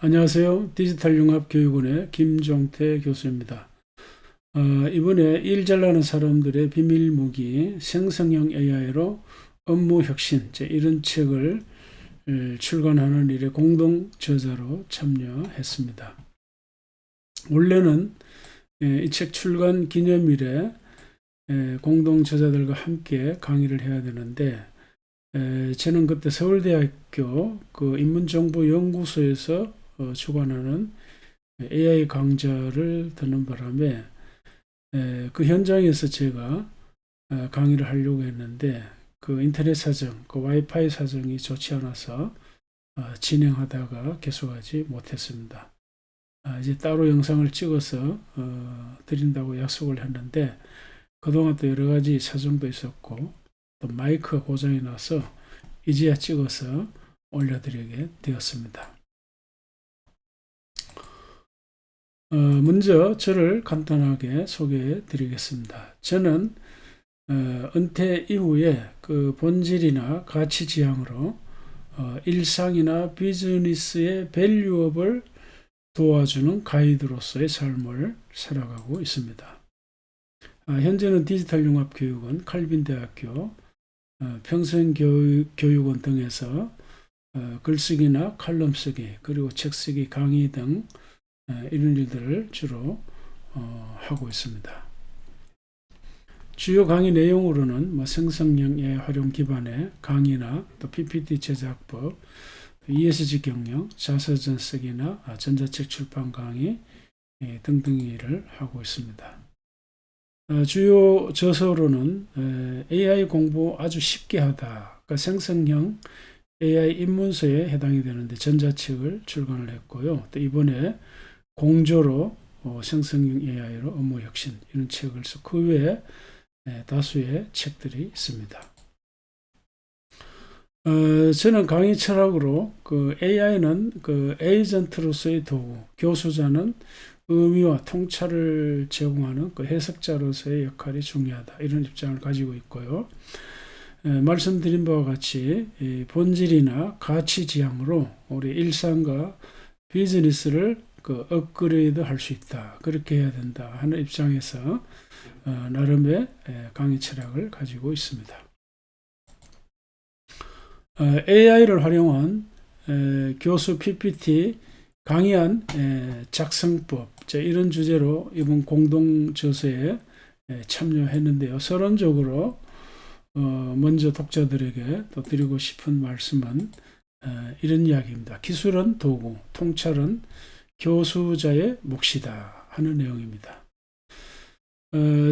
안녕하세요. 디지털융합교육원의 김종태 교수입니다. 이번에 일 잘나는 사람들의 비밀무기 생성형 AI로 업무 혁신 이런 책을 출간하는 일에 공동 저자로 참여했습니다. 원래는 이 책 출간 기념일에 공동 저자들과 함께 강의를 해야 되는데 저는 그때 서울대학교 그 인문정보연구소에서 주관하는 AI 강좌를 듣는 바람에 그 현장에서 제가 강의를 하려고 했는데 그 인터넷 사정, 그 와이파이 사정이 좋지 않아서 진행하다가 계속하지 못했습니다. 이제 따로 영상을 찍어서 드린다고 약속을 했는데 그동안 또 여러 가지 사정도 있었고 또 마이크가 고장이 나서 이제야 찍어서 올려드리게 되었습니다. 먼저 저를 간단하게 소개해 드리겠습니다. 저는 은퇴 이후에 그 본질이나 가치 지향으로 일상이나 비즈니스의 밸류업을 도와주는 가이드로서의 삶을 살아가고 있습니다. 현재는 디지털융합교육원, 칼빈대학교, 평생교육원 등에서 글쓰기나 칼럼 쓰기, 그리고 책 쓰기, 강의 등 이런 일들을 주로 하고 있습니다. 주요 강의 내용으로는 생성형 AI 활용 기반의 강의나 또 PPT 제작법, ESG 경영, 자서전 쓰기나 전자책 출판 강의 등등의 일을 하고 있습니다. 주요 저서로는 AI 공부 아주 쉽게 하다, 그러니까 생성형 AI 입문서에 해당이 되는데 전자책을 출간을 했고요. 또 이번에 공조로 생성형 AI로 업무 혁신 이런 책을 써 그 외에 다수의 책들이 있습니다. 저는 강의 철학으로 그 AI는 그 에이전트로서의 도구, 교수자는 의미와 통찰을 제공하는 그 해석자로서의 역할이 중요하다. 이런 입장을 가지고 있고요. 말씀드린 바와 같이 본질이나 가치 지향으로 우리 일상과 비즈니스를 그 업그레이드 할 수 있다. 그렇게 해야 된다 하는 입장에서 나름의 강의 철학을 가지고 있습니다. AI를 활용한 교수 PPT 강의안 작성법 이런 주제로 이번 공동 저서에 참여했는데요. 서론적으로 먼저 독자들에게 또 드리고 싶은 말씀은 이런 이야기입니다. 기술은 도구, 통찰은 교수자의 몫이다 하는 내용입니다.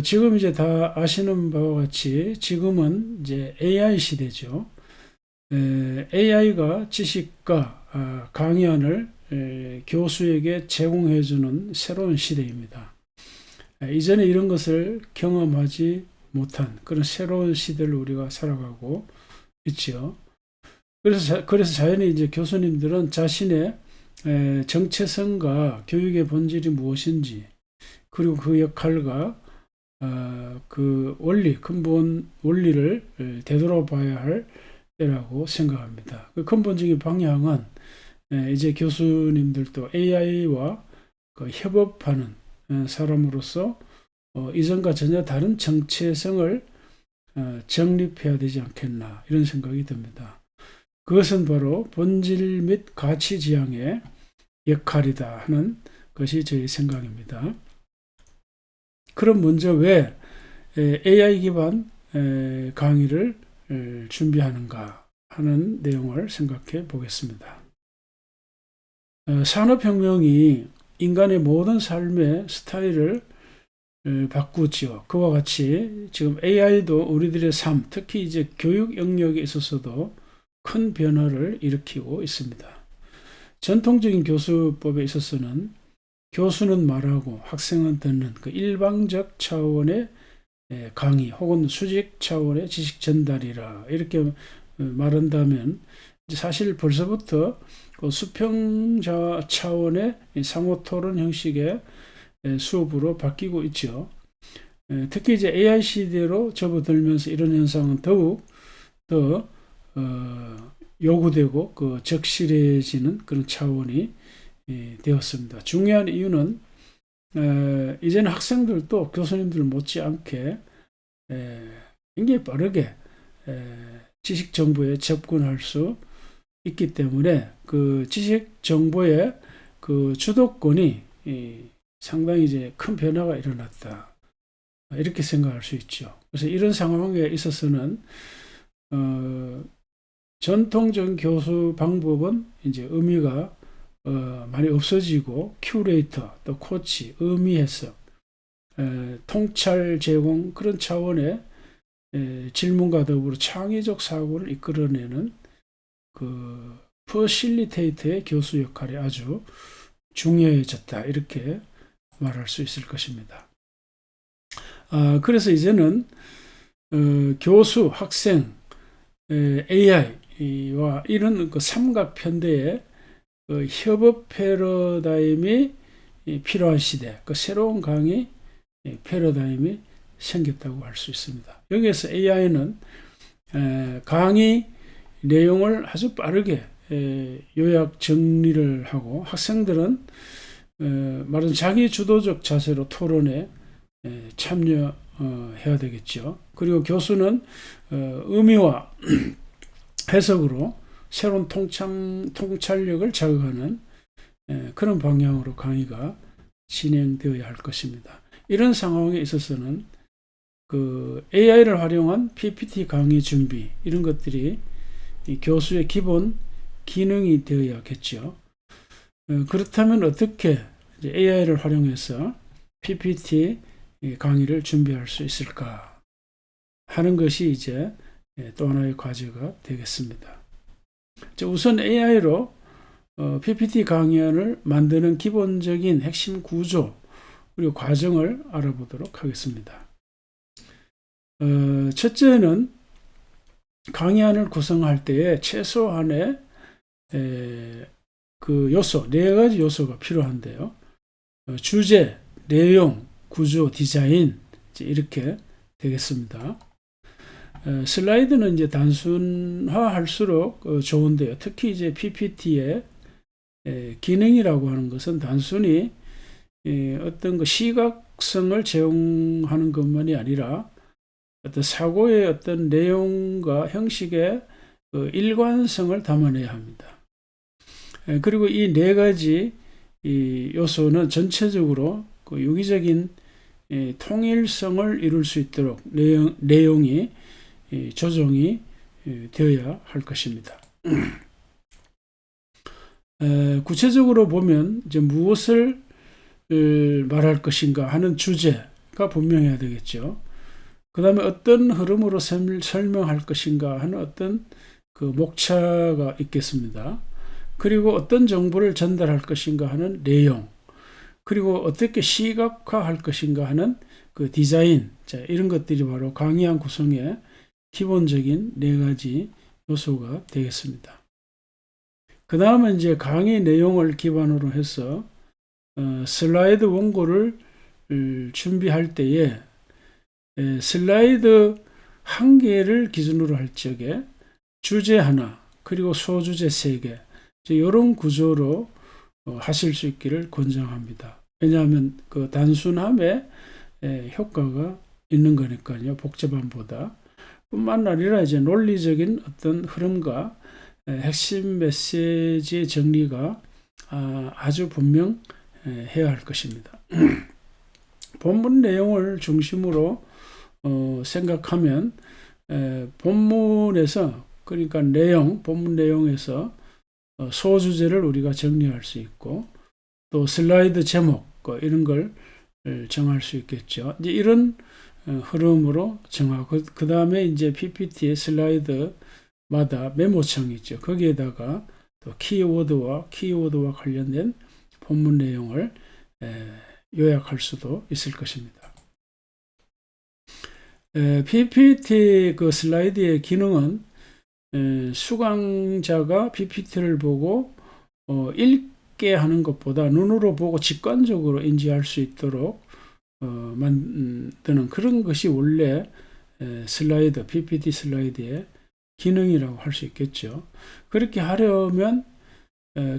지금 이제 다 아시는 바와 같이 지금은 이제 AI 시대죠. AI가 지식과 강의안을 교수에게 제공해주는 새로운 시대입니다. 이전에 이런 것을 경험하지 못한 그런 새로운 시대를 우리가 살아가고 있죠. 그래서 자연히 이제 교수님들은 자신의 정체성과 교육의 본질이 무엇인지, 그리고 그 역할과 그 원리, 근본 원리를 되돌아봐야 할 때라고 생각합니다. 그 근본적인 방향은 이제 교수님들도 AI와 그 협업하는 사람으로서 이전과 전혀 다른 정체성을 정립해야 되지 않겠나 이런 생각이 듭니다. 그것은 바로 본질 및 가치 지향의 역할이다 하는 것이 저의 생각입니다. 그럼 먼저 왜 AI 기반 강의를 준비하는가 하는 내용을 생각해 보겠습니다. 산업혁명이 인간의 모든 삶의 스타일을 바꾸죠. 그와 같이 지금 AI도 우리들의 삶, 특히 이제 교육 영역에 있어서도 큰 변화를 일으키고 있습니다. 전통적인 교수법에 있어서는 교수는 말하고 학생은 듣는 그 일방적 차원의 강의 혹은 수직 차원의 지식 전달이라 이렇게 말한다면 사실 벌써부터 그 수평자 차원의 상호 토론 형식의 수업으로 바뀌고 있죠. 특히 이제 AI 시대로 접어들면서 이런 현상은 더욱 더 요구되고 그 적실해지는 그런 차원이 되었습니다. 중요한 이유는 이제는 학생들도 교수님들 못지않게 굉장히 빠르게 지식 정보에 접근할 수 있기 때문에 그 지식 정보의 그 주도권이 상당히 이제 큰 변화가 일어났다. 이렇게 생각할 수 있죠. 그래서 이런 상황에 있어서는 전통적인 교수 방법은 이제 의미가 많이 없어지고 큐레이터, 또 코치, 의미 해석, 통찰 제공 그런 차원의 질문과 더불어 창의적 사고를 이끌어내는 그 퍼실리테이터의 교수 역할이 아주 중요해졌다. 이렇게 말할 수 있을 것입니다. 그래서 이제는 교수, 학생, AI와 이런 그 삼각편대의 그 협업 패러다임이 필요한 시대, 그 새로운 강의 패러다임이 생겼다고 할 수 있습니다. 여기에서 AI는 강의 내용을 아주 빠르게 요약 정리를 하고 학생들은 말은 자기 주도적 자세로 토론에 참여해야 되겠죠. 그리고 교수는 의미와 해석으로 새로운 통찰력을 자극하는 그런 방향으로 강의가 진행되어야 할 것입니다. 이런 상황에 있어서는 그 AI를 활용한 PPT 강의 준비 이런 것들이 이 교수의 기본 기능이 되어야겠죠. 그렇다면 어떻게 AI를 활용해서 PPT 강의를 준비할 수 있을까 하는 것이 이제 또 하나의 과제가 되겠습니다. 우선 AI로 PPT 강의안을 만드는 기본적인 핵심 구조 그리고 과정을 알아보도록 하겠습니다. 첫째는 강의안을 구성할 때에 최소한의 그 요소, 4가지 요소가 필요한데요. 주제, 내용, 구조, 디자인 이렇게 되겠습니다. 슬라이드는 이제 단순화할수록 좋은데요. 특히 이제 PPT의 기능이라고 하는 것은 단순히 어떤 그 시각성을 제공하는 것만이 아니라 어떤 사고의 어떤 내용과 형식의 일관성을 담아내야 합니다. 그리고 이 4가지 이 요소는 전체적으로 그 유기적인 통일성을 이룰 수 있도록 내용이 조정이 되어야 할 것입니다. 구체적으로 보면 이제 무엇을 말할 것인가 하는 주제가 분명해야 되겠죠. 그 다음에 어떤 흐름으로 설명할 것인가 하는 어떤 그 목차가 있겠습니다. 그리고 어떤 정보를 전달할 것인가 하는 내용, 그리고 어떻게 시각화할 것인가 하는 그 디자인, 이런 것들이 바로 강의안 구성의 기본적인 4가지 요소가 되겠습니다. 그 다음은 이제 강의 내용을 기반으로 해서 슬라이드 원고를 준비할 때에 슬라이드 1개를 기준으로 할 적에 주제 하나, 그리고 소주제 3개, 이런 구조로 하실 수 있기를 권장합니다. 왜냐하면 그 단순함에 효과가 있는 거니까요. 복잡함보다. 뿐만 아니라 이제 논리적인 어떤 흐름과 핵심 메시지의 정리가 아주 분명해야 할 것입니다. 본문 내용을 중심으로 생각하면 본문에서 그러니까 본문 내용에서 소주제를 우리가 정리할 수 있고 또 슬라이드 제목 이런 걸 정할 수 있겠죠. 이제 이런 흐름으로 정하고 그 다음에 이제 PPT의 슬라이드마다 메모창이 있죠. 거기에다가 또 키워드와 관련된 본문 내용을 요약할 수도 있을 것입니다. PPT 그 슬라이드의 기능은 수강자가 PPT를 보고 읽게 하는 것보다 눈으로 보고 직관적으로 인지할 수 있도록 만드는 그런 것이 원래 PPT 슬라이드의 기능이라고 할 수 있겠죠. 그렇게 하려면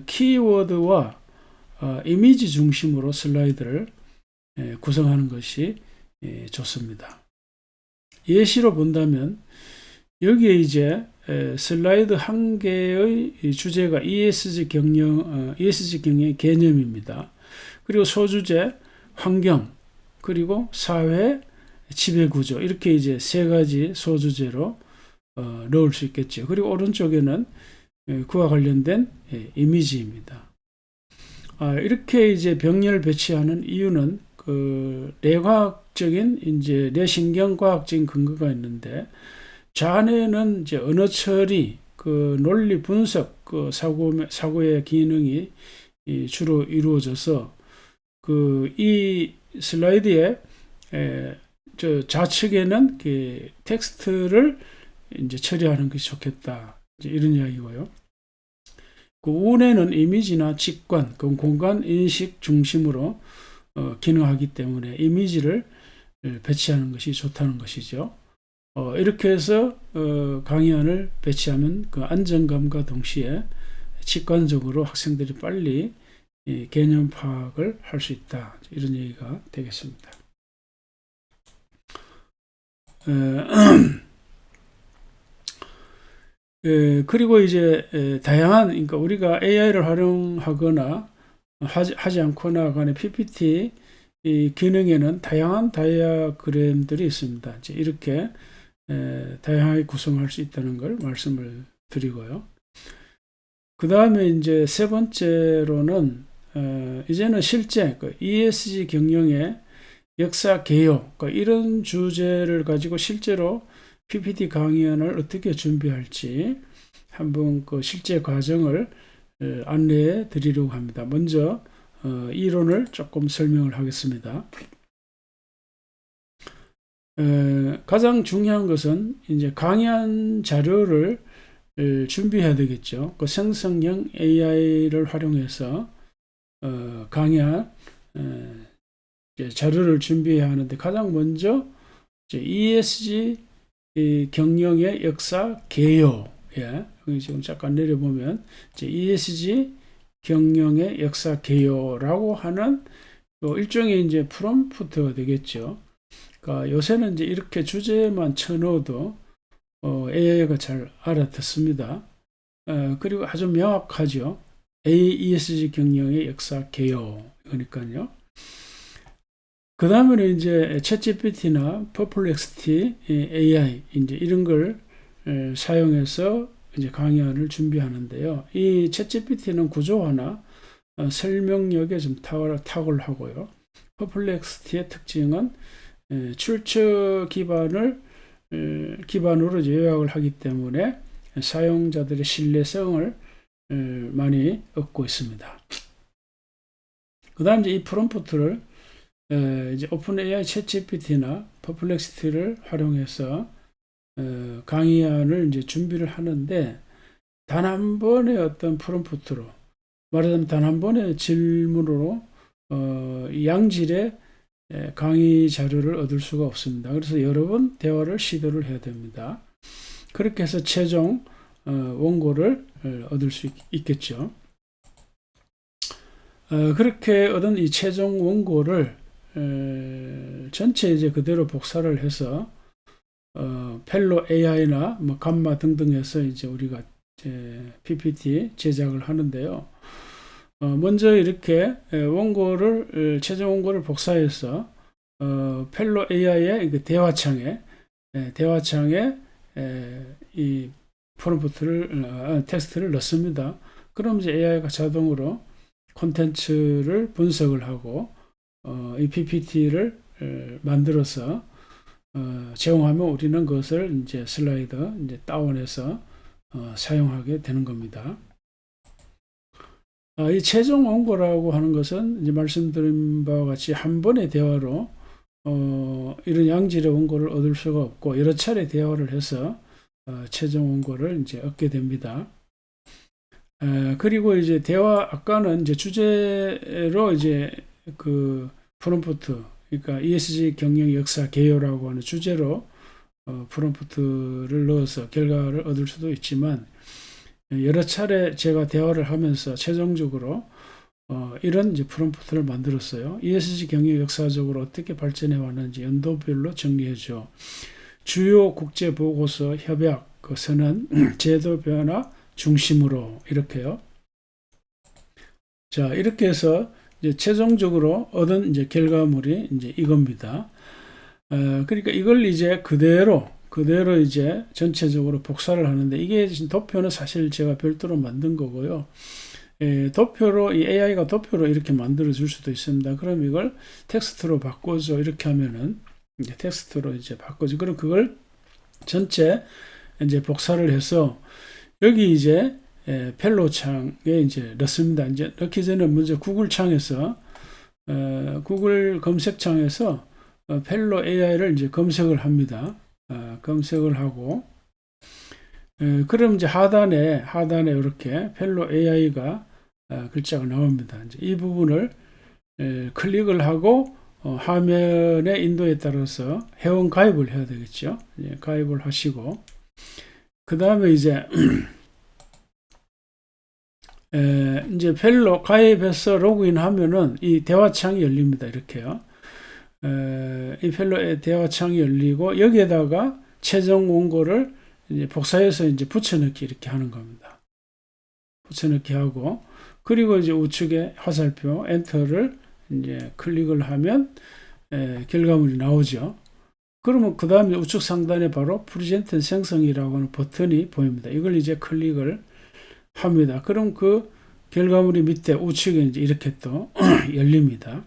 키워드와 이미지 중심으로 슬라이드를 구성하는 것이 좋습니다. 예시로 본다면 여기에 이제 슬라이드 한 개의 주제가 ESG 경영의 개념입니다. 그리고 소주제, 환경, 그리고 사회, 지배구조, 이렇게 이제 세 가지 소주제로 넣을 수 있겠죠. 그리고 오른쪽에는 그와 관련된 이미지입니다. 이렇게 이제 병렬 배치하는 이유는 그 뇌과학적인 이제 뇌신경과학적인 근거가 있는데, 좌뇌는 이제 언어 처리, 그 논리 분석, 그 사고의 기능이 주로 이루어져서 그 이 슬라이드에 저 좌측에는 그 텍스트를 이제 처리하는 것이 좋겠다, 이제 이런 이야기고요. 그 우뇌는 이미지나 직관, 그 공간 인식 중심으로 기능하기 때문에 이미지를 배치하는 것이 좋다는 것이죠. 이렇게 해서 강의안을 배치하면 그 안정감과 동시에 직관적으로 학생들이 빨리 개념 파악을 할 수 있다, 이런 얘기가 되겠습니다. 그리고 이제 다양한, 그러니까 우리가 AI를 활용하거나 하지 않거나 간에 PPT 이 기능에는 다양한 다이어그램들이 있습니다. 이제 이렇게 다양하게 구성할 수 있다는 걸 말씀을 드리고요. 그 다음에 이제 세 번째로는 이제는 실제 그 ESG 경영의 역사 개요, 이런 주제를 가지고 실제로 PPT 강의안을 어떻게 준비할지 한번 그 실제 과정을 안내해 드리려고 합니다. 먼저 이론을 조금 설명을 하겠습니다. 가장 중요한 것은 이제 강의안 자료를 준비해야 되겠죠. 그 생성형 AI를 활용해서 강의안 자료를 준비해야 하는데, 가장 먼저 ESG 경영의 역사 개요, 여기 지금 잠깐 내려보면 ESG 경영의 역사 개요라고 하는 일종의 이제 프롬프트가 되겠죠. 그러니까 요새는 이제 이렇게 주제만 쳐넣어도 AI가 잘 알아듣습니다. 그리고 아주 명확하죠. ESG 경영의 역사 개요, 그러니까요. 그 다음에는 이제 챗GPT나 퍼플렉시티 AI 이제 이런 걸 사용해서 이제 강의안을 준비하는데요. 이 챗GPT는 구조화나 설명력에 좀 탁월하고요. 퍼플렉시티의 특징은 출처 기반으로 요약을 하기 때문에 사용자들의 신뢰성을 많이 얻고 있습니다. 그 다음 이제 이 프롬프트를 이제 오픈AI 챗GPT나 퍼플렉시티를 활용해서 강의안을 이제 준비를 하는데, 단 한 번의 어떤 프롬프트로, 말하자면 단 한 번의 질문으로 양질의 강의 자료를 얻을 수가 없습니다. 그래서 여러 번 대화를 시도를 해야 됩니다. 그렇게 해서 최종 원고를 얻을 수 있겠죠. 그렇게 얻은 이 최종 원고를 전체 이제 그대로 복사를 해서 펠로 AI나 뭐 감마 등등 해서 이제 우리가 PPT 제작을 하는데요. 먼저 이렇게 최종 원고를 복사해서 펠로 AI의 대화창에 이 프롬프트를 텍스트를 넣습니다. 그럼 이제 AI가 자동으로 콘텐츠를 분석을 하고 이 PPT를 만들어서 제공하면 우리는 그것을 이제 슬라이드 이제 다운해서 사용하게 되는 겁니다. 이 최종 원고라고 하는 것은 이제 말씀드린 바와 같이 한 번의 대화로 이런 양질의 원고를 얻을 수가 없고, 여러 차례 대화를 해서 최종 원고를 이제 얻게 됩니다. 그리고 이제 아까는 이제 주제로 이제 그 프롬프트, 그러니까 ESG 경영 역사 개요라고 하는 주제로 프롬프트를 넣어서 결과를 얻을 수도 있지만, 여러 차례 제가 대화를 하면서 최종적으로 이런 이제 프롬프트를 만들었어요. ESG 경영 역사적으로 어떻게 발전해 왔는지 연도별로 정리해줘. 주요 국제 보고서, 협약, 그 선언, 제도 변화 중심으로 이렇게요. 자, 이렇게 해서 이제 최종적으로 얻은 이제 결과물이 이제 이겁니다. 그러니까 이걸 이제 그대로 이제 전체적으로 복사를 하는데, 이게 도표는 사실 제가 별도로 만든 거고요. 도표로, 이 AI가 도표로 이렇게 만들어 줄 수도 있습니다. 그럼 이걸 텍스트로 바꿔줘. 이렇게 하면은 이제 텍스트로 이제 바꿔줘. 그럼 그걸 전체 이제 복사를 해서 여기 이제 펠로우 창에 이제 넣습니다. 이제 넣기 전에 먼저 구글 창에서 구글 검색창에서 펠로우 AI를 이제 검색을 합니다. 검색을 하고 그럼 이제 하단에 이렇게 펠로우 AI가 글자가 나옵니다. 이제 이 부분을 클릭을 하고 화면의 인도에 따라서 회원 가입을 해야 되겠죠. 가입을 하시고 그 다음에 이제 이제 펠로우 가입해서 로그인 하면은 이 대화창이 열립니다. 이렇게요. 이 펠로우의 대화창이 열리고 여기에다가 최종 원고를 이제 복사해서 이제 붙여넣기 이렇게 하는 겁니다. 붙여넣기 하고 그리고 이제 우측에 화살표 엔터를 이제 클릭을 하면 결과물이 나오죠. 그러면 그 다음에 우측 상단에 바로 프레젠트 생성이라고 하는 버튼이 보입니다. 이걸 이제 클릭을 합니다. 그럼 그 결과물이 밑에 우측에 이제 이렇게 또 열립니다.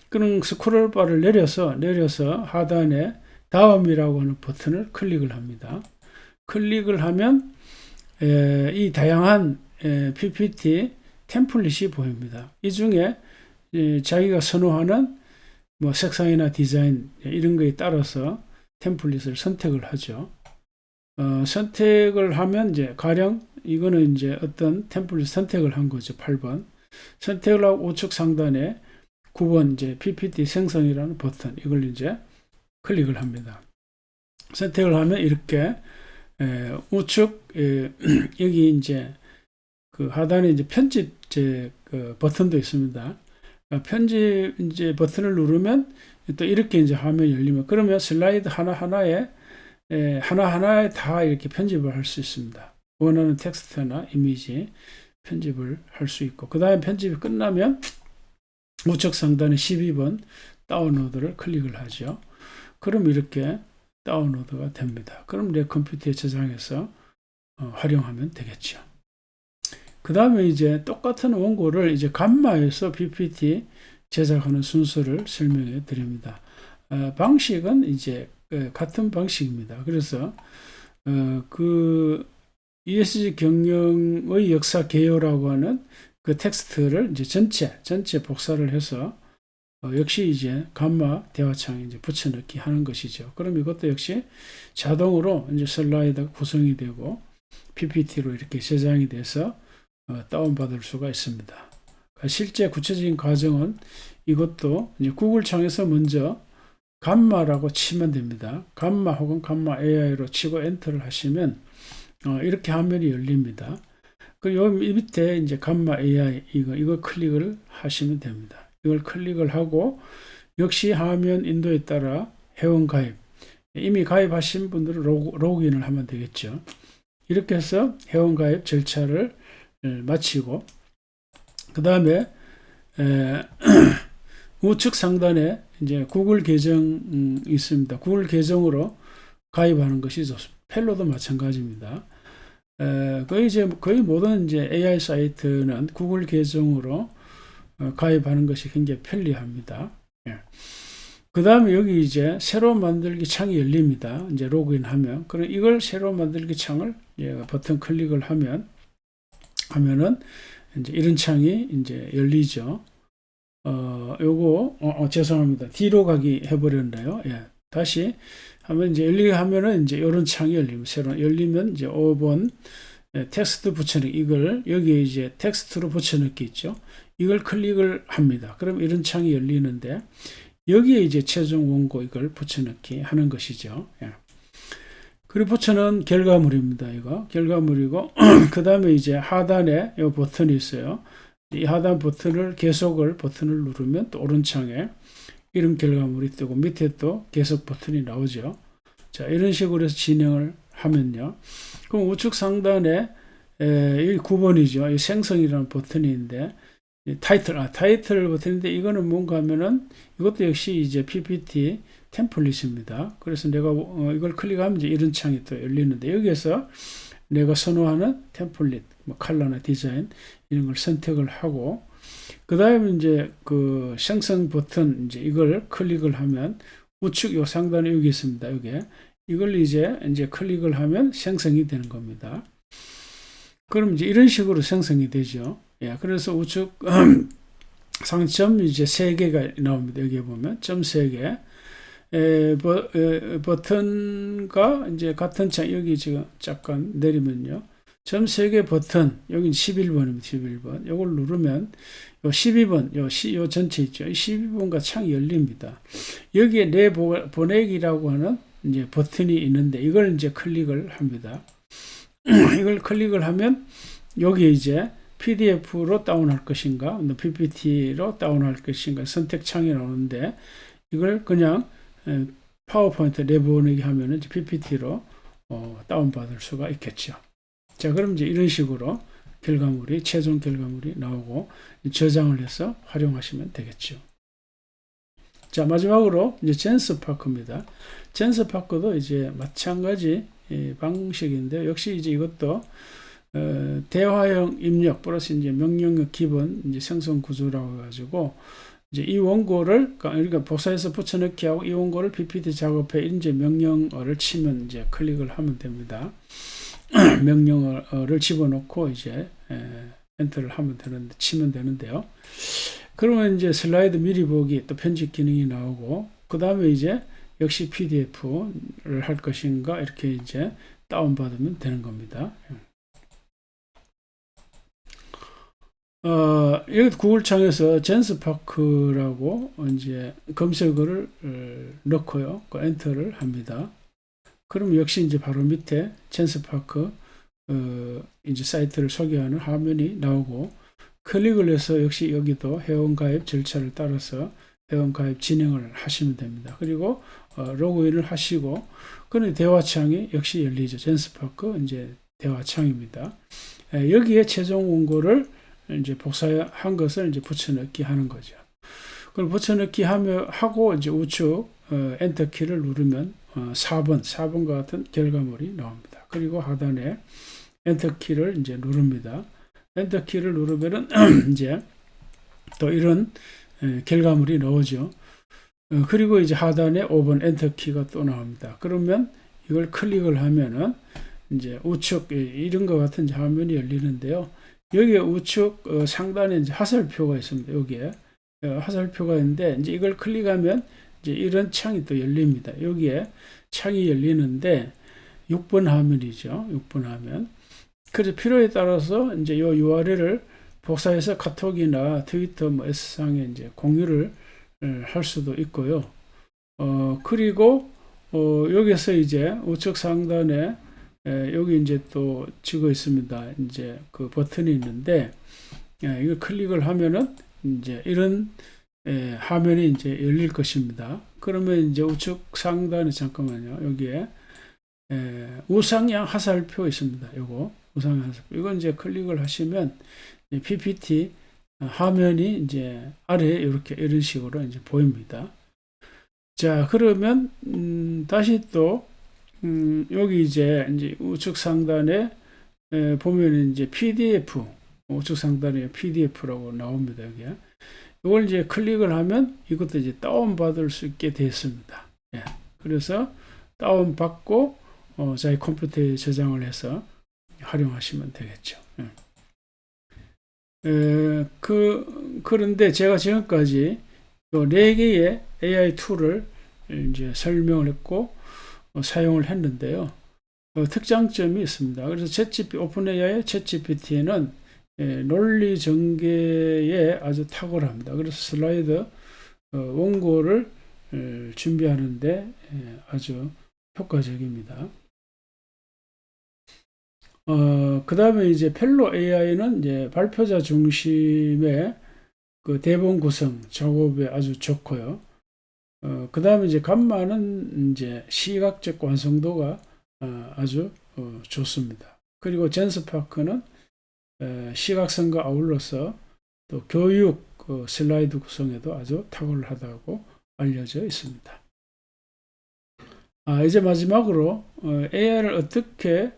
그럼 스크롤 바를 내려서 하단에 다음이라고 하는 버튼을 클릭을 합니다. 클릭을 하면 이 다양한 PPT 템플릿이 보입니다. 이 중에 자기가 선호하는 뭐 색상이나 디자인 이런 거에 따라서 템플릿을 선택을 하죠. 선택을 하면 이제 가령 이거는 이제 어떤 템플릿 선택을 한 거죠. 8번 선택을 하고 우측 상단에 9번 이제 PPT 생성이라는 버튼 이걸 이제 클릭을 합니다. 선택을 하면 이렇게 우측 여기 이제 그 하단에 이제 편집 그 버튼도 있습니다. 편집 이제 버튼을 누르면 또 이렇게 이제 화면이 열리면 그러면 슬라이드 하나하나에 다 이렇게 편집을 할 수 있습니다. 원하는 텍스트나 이미지 편집을 할 수 있고 그 다음에 편집이 끝나면 우측 상단에 12번 다운로드를 클릭을 하죠. 그럼 이렇게 다운로드가 됩니다. 그럼 내 컴퓨터에 저장해서 활용하면 되겠죠. 그 다음에 이제 똑같은 원고를 이제 감마에서 PPT 제작하는 순서를 설명해 드립니다. 방식은 이제 같은 방식입니다. 그래서 그 ESG 경영의 역사 개요라고 하는 그 텍스트를 이제 전체 복사를 해서 역시 이제 감마 대화창에 이제 붙여넣기 하는 것이죠. 그럼 이것도 역시 자동으로 이제 슬라이드가 구성이 되고 PPT로 이렇게 저장이 돼서 다운받을 수가 있습니다. 실제 구체적인 과정은 이것도 이제 구글 창에서 먼저 감마라고 치면 됩니다. 감마 혹은 감마 AI로 치고 엔터를 하시면 이렇게 화면이 열립니다. 그리고 여기 밑에 이제 감마 AI 이거 클릭을 하시면 됩니다. 이걸 클릭을 하고 역시 화면 인도에 따라 회원 가입 이미 가입하신 분들은 로그인을 하면 되겠죠. 이렇게 해서 회원 가입 절차를 마치고 그 다음에 우측 상단에 이제 구글 계정 있습니다. 구글 계정으로 가입하는 것이 좋습니다. 펠로도 마찬가지입니다. 거의 모든 이제 AI 사이트는 구글 계정으로 가입하는 것이 굉장히 편리합니다. 그 다음에 여기 이제 새로 만들기 창이 열립니다. 이제 로그인하면 그럼 이걸 새로 만들기 창을 버튼 클릭을 하면은 이제 이런 창이 이제 열리죠. 요거 죄송합니다. 뒤로 가기 해버렸나요? 다시 하면 이제 열리게 하면은 이제 이런 창이 열리면 새로 열리면 이제 5번 텍스트 붙여넣기 이걸 여기에 이제 텍스트로 붙여넣기 있죠. 이걸 클릭을 합니다. 그럼 이런 창이 열리는데 여기에 이제 최종 원고 이걸 붙여넣기 하는 것이죠. 그리고 붙여넣은 결과물입니다. 이거 결과물이고 그 다음에 이제 하단에 이 버튼이 있어요. 이 하단 계속을 버튼을 누르면 또 오른창에 이런 결과물이 뜨고 밑에 또 계속 버튼이 나오죠. 자, 이런 식으로 해서 진행을 하면요. 그럼 우측 상단에 이 9번이죠. 이 생성이라는 버튼이 있는데 타이틀 버튼인데 이거는 뭔가 하면은 이것도 역시 이제 PPT 템플릿입니다. 그래서 내가 이걸 클릭하면 이제 이런 창이 또 열리는데 여기에서 내가 선호하는 템플릿, 뭐 컬러나 디자인 이런 걸 선택을 하고 그 다음에 이제 그 생성 버튼 이제 이걸 클릭을 하면 우측 요 상단에 여기 있습니다. 여기 이걸 이제 클릭을 하면 생성이 되는 겁니다. 그럼 이제 이런 식으로 생성이 되죠. 예, 그래서 우측 상점 이제 3개가 나옵니다. 여기 보면 점 3개. 버튼과 이제 같은 창 여기 지금 잠깐 내리면요. 점 3개 버튼 여기 11번입니다. 11번. 이걸 누르면 요 12번 요 전체 있죠. 이 12번과 창이 열립니다. 여기에 내 보내기라고 하는 이제 버튼이 있는데 이걸 이제 클릭을 합니다. 이걸 클릭을 하면 여기 이제 PDF로 다운할 것인가, PPT로 다운할 것인가 선택창이 나오는데 이걸 그냥 파워포인트 내보내기 하면은 PPT로 다운받을 수가 있겠죠. 자, 그럼 이제 이런 식으로 최종 결과물이 나오고 저장을 해서 활용하시면 되겠죠. 자, 마지막으로 이제 젠스파크입니다. 젠스파크도 이제 마찬가지 방식인데 역시 이제 이것도 대화형 입력 플러스 이제 명령어 기본 이제 생성 구조라고 해가지고 이제 이 원고를 그러니까 복사해서 붙여넣기 하고 이 원고를 PPT 작업에 이제 명령어를 치면 이제 클릭을 하면 됩니다. 명령어를 집어넣고 이제 엔터를 하면 되는데 치면 되는데요. 그러면 이제 슬라이드 미리 보기 또 편집 기능이 나오고 그 다음에 이제 역시 PDF를 할 것인가 이렇게 이제 다운받으면 되는 겁니다. 여기 구글창에서 젠스파크라고 이제 검색어를 넣고요. 그 엔터를 합니다. 그럼 역시 이제 바로 밑에 젠스파크 이제 사이트를 소개하는 화면이 나오고 클릭을 해서 역시 여기도 회원가입 절차를 따라서 회원가입 진행을 하시면 됩니다. 그리고 로그인을 하시고 그런 대화창이 역시 열리죠. 젠스파크 이제 대화창입니다. 여기에 최종 원고를 이제 복사한 것을 이제 붙여넣기 하는 거죠. 그걸 붙여넣기 하고 이제 우측 엔터 키를 누르면 4번과 같은 결과물이 나옵니다. 그리고 하단에 엔터 키를 이제 누릅니다. 엔터 키를 누르면은 이제 또 이런 결과물이 나오죠. 그리고 이제 하단에 5번 엔터 키가 또 나옵니다. 그러면 이걸 클릭을 하면은 이제 우측 이런 것 같은 화면이 열리는데요. 여기에 우측 상단에 이제 화살표가 있습니다. 여기에 화살표가 있는데 이제 이걸 클릭하면 이제 이런 창이 또 열립니다. 여기에 창이 열리는데 6번 화면이죠. 6번 화면. 그래서 필요에 따라서 이제 이 URL을 복사해서 카톡이나 트위터 뭐 S상에 이제 공유를 할 수도 있고요. 그리고 여기서 이제 우측 상단에 여기 이제 또 찍어 있습니다. 이제 그 버튼이 있는데 이거 클릭을 하면은 이제 이런 화면이 이제 열릴 것입니다. 그러면 이제 우측 상단에 잠깐만요. 여기에 우상향 화살표 있습니다. 요거 우상향 화살표. 이건 이제 클릭을 하시면 PPT 화면이 이제 아래에 이렇게 이런 식으로 이제 보입니다. 자, 그러면 다시 또 여기 이제 우측 상단에 보면 이제 PDF 우측 상단에 PDF라고 나옵니다. 여기 이걸 이제 클릭을 하면 이것도 이제 다운 받을 수 있게 되었습니다. 예. 그래서 다운 받고 자기 컴퓨터에 저장을 해서 활용하시면 되겠죠. 예. 그런데 제가 지금까지 4개의 AI 툴을 이제 설명을 했고 사용을 했는데요. 특장점이 있습니다. 그래서 오픈AI의 챗GPT는 논리 전개에 아주 탁월합니다. 그래서 슬라이드 원고를 준비하는데 아주 효과적입니다. 그 다음에 이제 펠로 AI는 이제 발표자 중심의 그 대본 구성 작업에 아주 좋고요. 그 다음에 이제 감마는 이제 시각적 완성도가 아주 좋습니다. 그리고 젠스파크는 시각성과 아울러서 또 교육 슬라이드 구성에도 아주 탁월하다고 알려져 있습니다. 이제 마지막으로 AI를 어떻게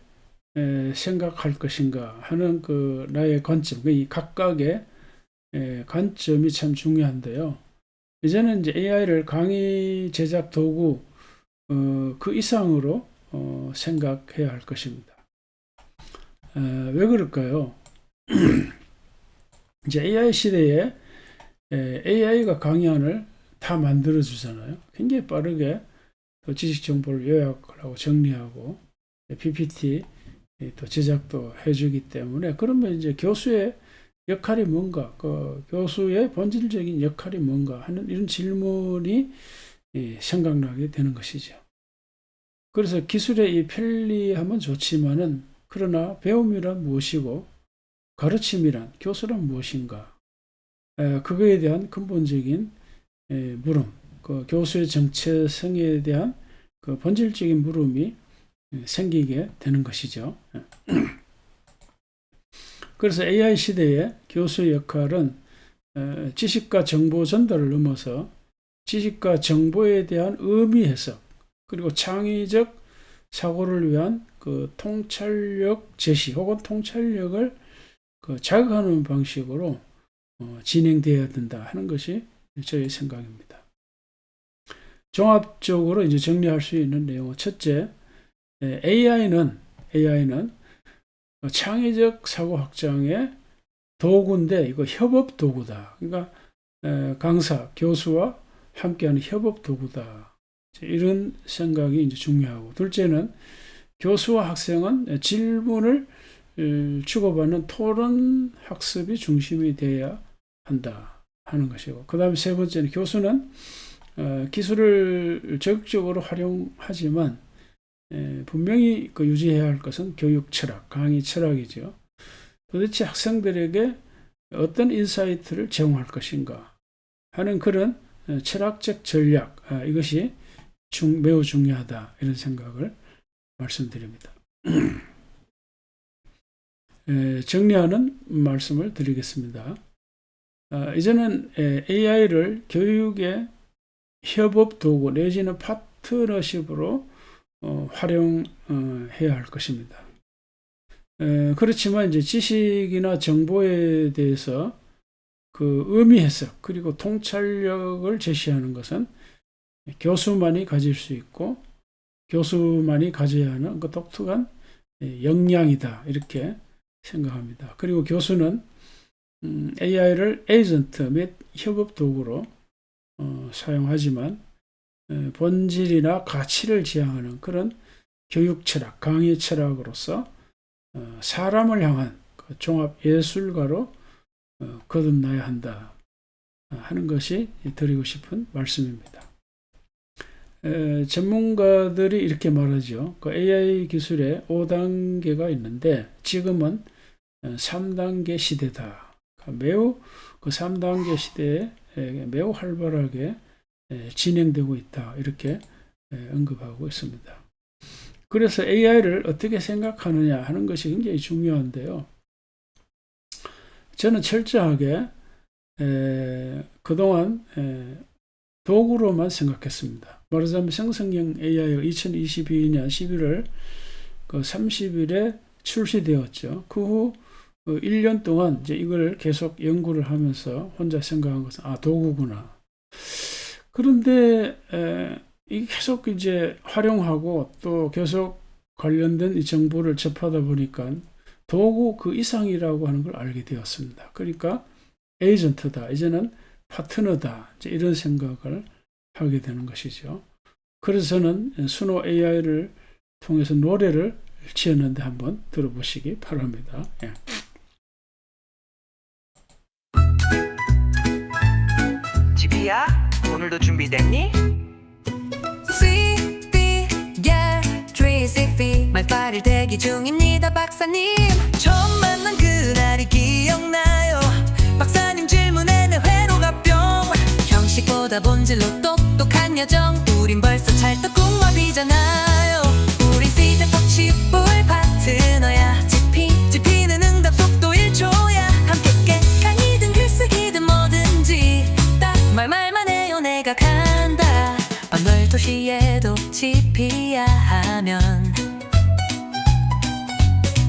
생각할 것인가 하는 그 나의 관점, 이 각각의 관점이 참 중요한데요. 이제는 이제 AI를 강의 제작 도구 그 이상으로 생각해야 할 것입니다. 왜 그럴까요? 이제 AI 시대에 AI가 강의안을 다 만들어 주잖아요. 굉장히 빠르게 또 지식 정보를 요약하고 정리하고 PPT 또 제작도 해주기 때문에, 그러면 이제 교수의 역할이 뭔가, 그 교수의 본질적인 역할이 뭔가 하는 이런 질문이 생각나게 되는 것이죠. 그래서 기술의 이 편리함은 좋지만은, 그러나 배움이란 무엇이고 가르침이란, 교수란 무엇인가, 그거에 대한 근본적인 물음, 그 교수의 정체성에 대한 그 본질적인 물음이 생기게 되는 것이죠. 그래서 AI 시대의 교수의 역할은 지식과 정보 전달을 넘어서 지식과 정보에 대한 의미 해석, 그리고 창의적 사고를 위한 그 통찰력 제시 혹은 통찰력을 그 자극하는 방식으로 진행되어야 된다 하는 것이 저의 생각입니다. 종합적으로 이제 정리할 수 있는 내용은, 첫째, AI는 창의적 사고 확장의 도구인데, 이거 협업 도구다. 그러니까 강사, 교수와 함께하는 협업 도구다. 이런 생각이 이제 중요하고, 둘째는 교수와 학생은 질문을 주고받는 토론 학습이 중심이 되어야 한다 하는 것이고, 그 다음에 세 번째는 교수는 기술을 적극적으로 활용하지만 분명히 그 유지해야 할 것은 교육 철학, 강의 철학이죠. 도대체 학생들에게 어떤 인사이트를 제공할 것인가 하는 그런 철학적 전략, 이것이 매우 중요하다, 이런 생각을 말씀드립니다. 정리하는 말씀을 드리겠습니다. 이제는 AI를 교육의 협업 도구 내지는 파트너십으로 활용해야 할 것입니다. 그렇지만 이제 지식이나 정보에 대해서 그 의미 해석 그리고 통찰력을 제시하는 것은 교수만이 가질 수 있고 교수만이 가져야 하는 그 독특한 역량이다, 이렇게 생각합니다. 그리고 교수는 AI를 에이전트 및 협업 도구로 사용하지만 본질이나 가치를 지향하는 그런 교육 철학, 강의 철학으로서 사람을 향한 종합 예술가로 거듭나야 한다 하는 것이 드리고 싶은 말씀입니다. 전문가들이 이렇게 말하죠. 그 AI 기술에 5단계가 있는데 지금은 3단계 시대다. 매우 그 3단계 시대에 매우 활발하게 진행되고 있다, 이렇게 언급하고 있습니다. 그래서 AI를 어떻게 생각하느냐 하는 것이 굉장히 중요한데요. 저는 철저하게 그동안 도구로만 생각했습니다. 말하자면 생성형 AI가 2022년 11월 그 30일에 출시되었죠. 그 후 1년 동안 이제 이걸 계속 연구를 하면서 혼자 생각한 것은 도구구나. 그런데 이 계속 이제 활용하고 또 계속 관련된 이 정보를 접하다 보니까 도구 그 이상이라고 하는 걸 알게 되었습니다. 그러니까 에이전트다, 이제는 파트너다, 이제 이런 생각을 하게 되는 것이죠. 그래서 저는 순호 AI를 통해서 노래를 지었는데 한번 들어보시기 바랍니다. 예. 지비야, 오늘도 준비됐니? CP, yeah, 3CP. 말파일 대기 중입니다. 박사님 처음 만난 그날이 기억나요. 박사님 질문에 내 회로가 뿅. 형식보다 본질로 똑똑한 여정. 우린 벌써 찰떡궁합이잖아요. 우린 시대폭치볼 파트너야. 지피는 응답 속도 1초야. 함께 깨 강의든 글쓰기든 뭐든지 딱 말만 해요. 내가 간다. 밤늘 도시에도 지피야 하면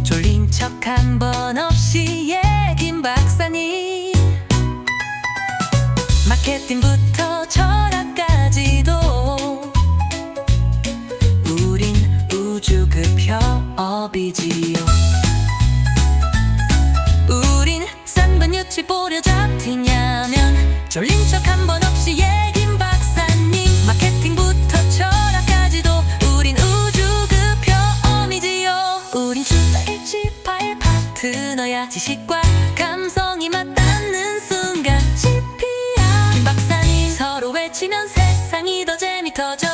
졸린 척 한 번 없이 김 박사님. 마케팅부터 철학까지도 우린 우주급 협업이지요. 우린 쌍방 유치 보려 잡히냐면 졸린 척 한 번 없이 김 박사님. 마케팅부터 철학까지도 우린 우주급 협업이지요. 우린 숫자 128 파트너야. 지식과 감성이 맞닿는 순간 지피야 김 박사님. 서로 외치면 세상이 더 재밌어져.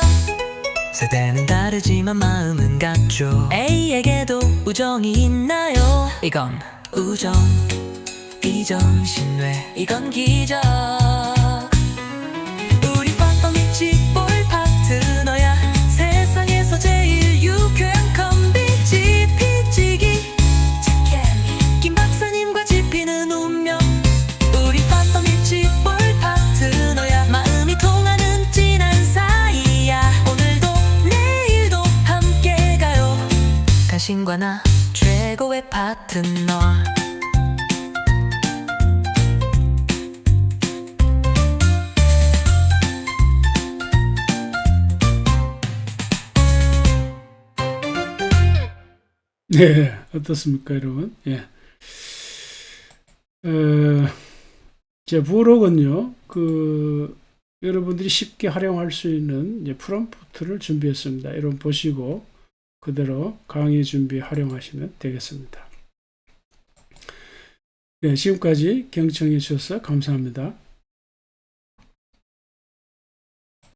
세대는 다르지만 마음은 같죠. A에게도 우정이 있나요? 이건 우정, 이전 신뢰, 이건 기적. 우리 파터미치볼 파트너야. 세상에서 제일 유쾌한 콤비. 지피지기 김 박사님과 지피는 운명. 우리 파터미치볼 파트너야. 마음이 통하는 진한 사이야. 오늘도 내일도 함께 가요. 간신과 나 최고의 파트너. 네, 어떻습니까, 여러분? 예. 제 블로그는요, 여러분들이 쉽게 활용할 수 있는 이제 프롬프트를 준비했습니다. 여러분 보시고 그대로 강의 준비 활용하시면 되겠습니다. 네, 지금까지 경청해 주셔서 감사합니다.